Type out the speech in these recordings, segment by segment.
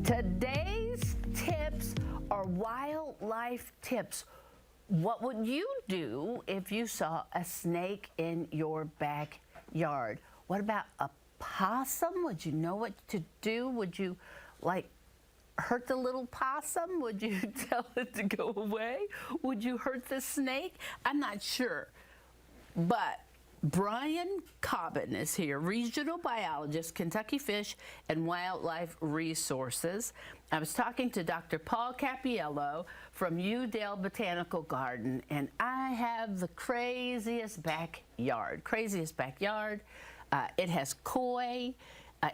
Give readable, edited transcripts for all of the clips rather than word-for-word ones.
Today's tips are wildlife tips. What would you do if you saw a snake in your backyard? What about a possum? Would you know what to do? Would you hurt the little possum? Would you tell it to go away? Would you hurt the snake? I'm not sure. But Bryan Cobban is here, regional biologist, Kentucky Fish and Wildlife Resources. I was talking to Dr. Paul Cappiello from Udale Botanical Garden, and I have the craziest backyard. It has koi.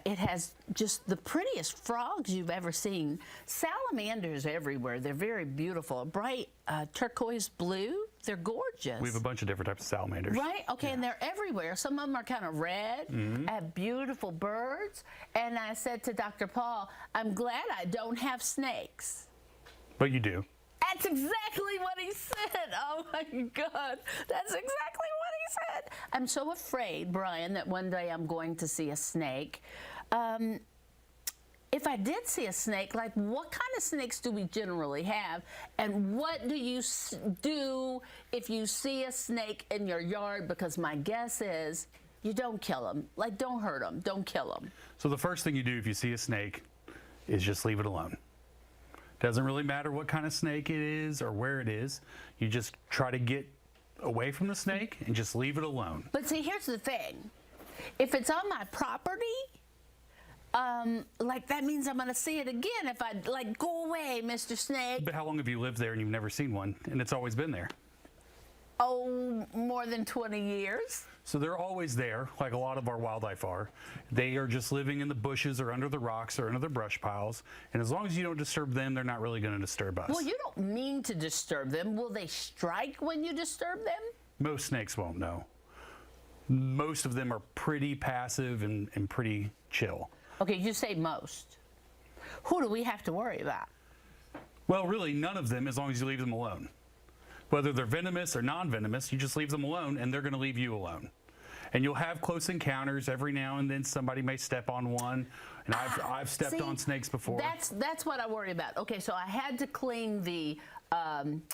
It has just the prettiest frogs you've ever seen. Salamanders everywhere. They're very beautiful. Bright turquoise blue. They're gorgeous. We have a bunch of different types of salamanders. Right? Okay, yeah. And they're everywhere. Some of them are kind of red. Mm-hmm. I have beautiful birds. And I said to Dr. Paul, I'm glad I don't have snakes. But you do. That's exactly what he said. Oh my God. That's exactly what he said. I'm so afraid, Brian, that one day I'm going to see a snake. If I did see a snake, like what kind of snakes do we generally have? And what do you do if you see a snake in your yard? Because my guess is you don't kill them. Like, don't hurt them. Don't kill them. So the first thing you do if you see a snake is just leave it alone. Doesn't really matter what kind of snake it is or where it is. You just try to get away from the snake and just leave it alone. But see, here's the thing. If it's on my property, that means I'm going to see it again if I, go away, Mr. Snake. But how long have you lived there and you've never seen one and it's always been there? Oh, more than 20 years. So they're always there, like a lot of our wildlife are. They are just living in the bushes or under the rocks or under the brush piles. And as long as you don't disturb them, they're not really going to disturb us. Well, you don't mean to disturb them. Will they strike when you disturb them? Most snakes won't, no. Most of them are pretty passive and pretty chill. Okay, you say most. Who do we have to worry about? Well, really, none of them as long as you leave them alone. Whether they're venomous or non-venomous, you just leave them alone and they're going to leave you alone. And you'll have close encounters. Every now and then somebody may step on one. And I've stepped on snakes before. That's what I worry about. Okay, so I had to clean the,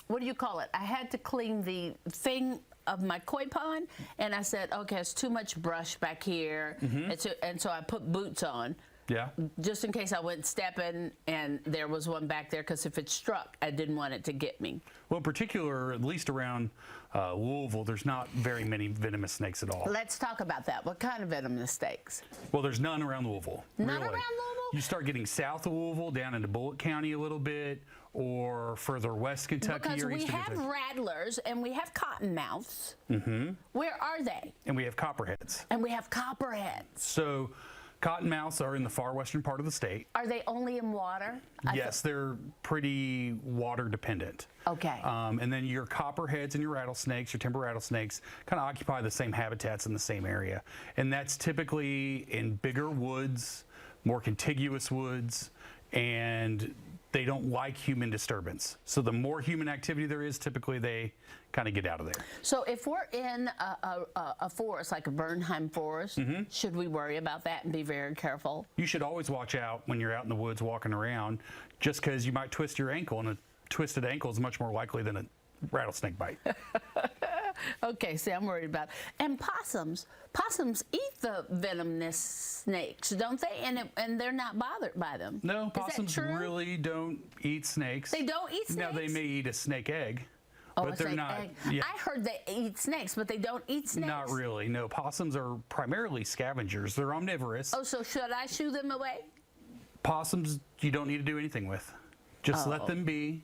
what do you call it? I had to clean the thing of my koi pond. And I said, okay, it's too much brush back here. Mm-hmm. And so I put boots on. Yeah. Just in case I went stepping and there was one back there, because if it struck, I didn't want it to get me. Well, in particular, at least around Louisville, there's not very many venomous snakes at all. Let's talk about that. What kind of venomous snakes? Well, there's none around Louisville. None really. Around Louisville? You start getting south of Louisville, down into Bullitt County a little bit, or further west Kentucky. Because we have rattlers and we have cottonmouths. Mm-hmm. Where are they? And we have copperheads. And we have copperheads. So cottonmouths are in the far western part of the state. Are they only in water? Yes, they're pretty water dependent. Okay. And then your copperheads and your rattlesnakes, your timber rattlesnakes, kind of occupy the same habitats in the same area. And that's typically in bigger woods, more contiguous woods, and they don't like human disturbance. So the more human activity there is, typically they kind of get out of there. So if we're in a forest, like a Bernheim forest, mm-hmm. should we worry about that and be very careful? You should always watch out when you're out in the woods walking around, just because you might twist your ankle, and a twisted ankle is much more likely than a rattlesnake bite. Okay, see, I'm worried about it. And possums eat the venomous snakes, don't they? And they're not bothered by them. No, possums really don't eat snakes. They don't eat snakes? Now, they may eat a snake egg. Oh, but they're not. Yeah. I heard they eat snakes, but they don't eat snakes. Not really. No, possums are primarily scavengers. They're omnivorous. Oh, so should I shoo them away? Possums, you don't need to do anything with. Just let them be.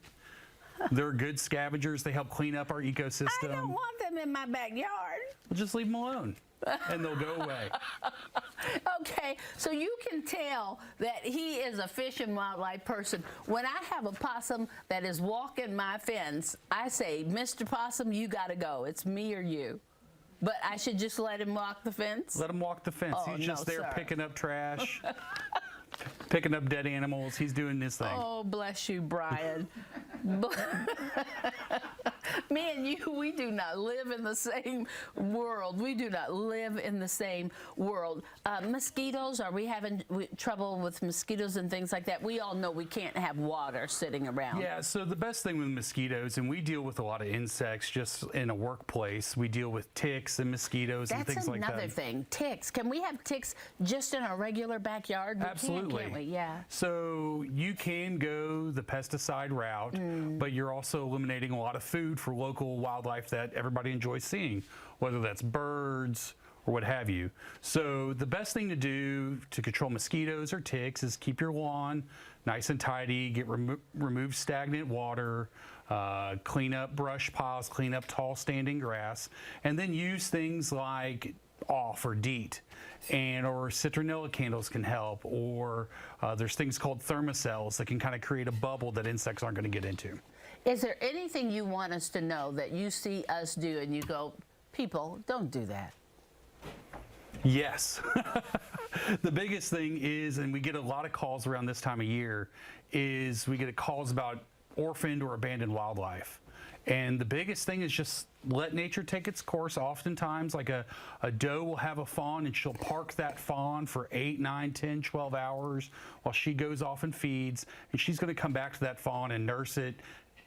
They're good scavengers. They help clean up our ecosystem. I don't want them in my backyard. Well, just leave them alone, and they'll go away. Okay, so you can tell that he is a fish and wildlife person. When I have a possum that is walking my fence, I say, Mr. Possum, you got to go. It's me or you. But I should just let him walk the fence? Let him walk the fence. Oh, He's just there sir. Picking up trash. Picking up dead animals. He's doing his thing. Oh, bless you, Bryan. Me and you, we do not live in the same world. We do not live in the same world. Mosquitoes, are we having trouble with mosquitoes and things like that? We all know we can't have water sitting around. Yeah, so the best thing with mosquitoes, and we deal with a lot of insects just in a workplace. We deal with ticks and mosquitoes and things like that. That's another thing. Ticks. Can we have ticks just in our regular backyard? We Absolutely. Can't we? Yeah. So you can go the pesticide route, but you're also eliminating a lot of food for local wildlife that everybody enjoys seeing, whether that's birds or what have you. So the best thing to do to control mosquitoes or ticks is keep your lawn nice and tidy, remove stagnant water, clean up brush piles, clean up tall standing grass, and then use things like off or DEET, or citronella candles can help, or there's things called thermocells that can kind of create a bubble that insects aren't going to get into. Is there anything you want us to know that you see us do and you go, people, don't do that? Yes. The biggest thing is, and we get a lot of calls around this time of year, is we get calls about orphaned or abandoned wildlife. And the biggest thing is just let nature take its course. Oftentimes, like a doe will have a fawn and she'll park that fawn for 8, 9, 10, 12 hours while she goes off and feeds. And she's going to come back to that fawn and nurse it,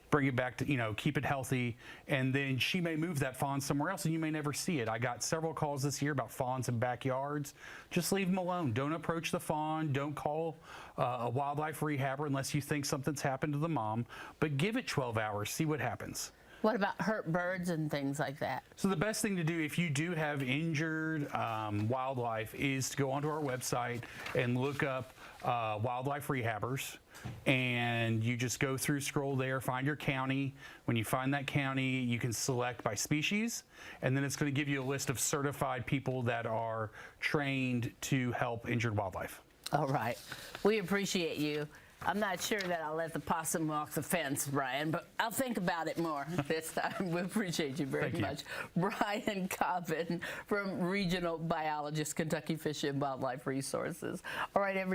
bring it back to, keep it healthy. And then she may move that fawn somewhere else and you may never see it. I got several calls this year about fawns in backyards. Just leave them alone. Don't approach the fawn. Don't call a wildlife rehabber unless you think something's happened to the mom. But give it 12 hours. See what happens. What about hurt birds and things like that? So the best thing to do if you do have injured wildlife is to go onto our website and look up wildlife rehabbers, and you just go through, scroll there, find your county. When you find that county, you can select by species, and then it's going to give you a list of certified people that are trained to help injured wildlife. All right. We appreciate you. I'm not sure that I'll let the possum walk the fence, Bryan, but I'll think about it more this time. We appreciate you very much. Bryan Cobban from Regional Biologist, Kentucky Fish and Wildlife Resources. All right, everybody.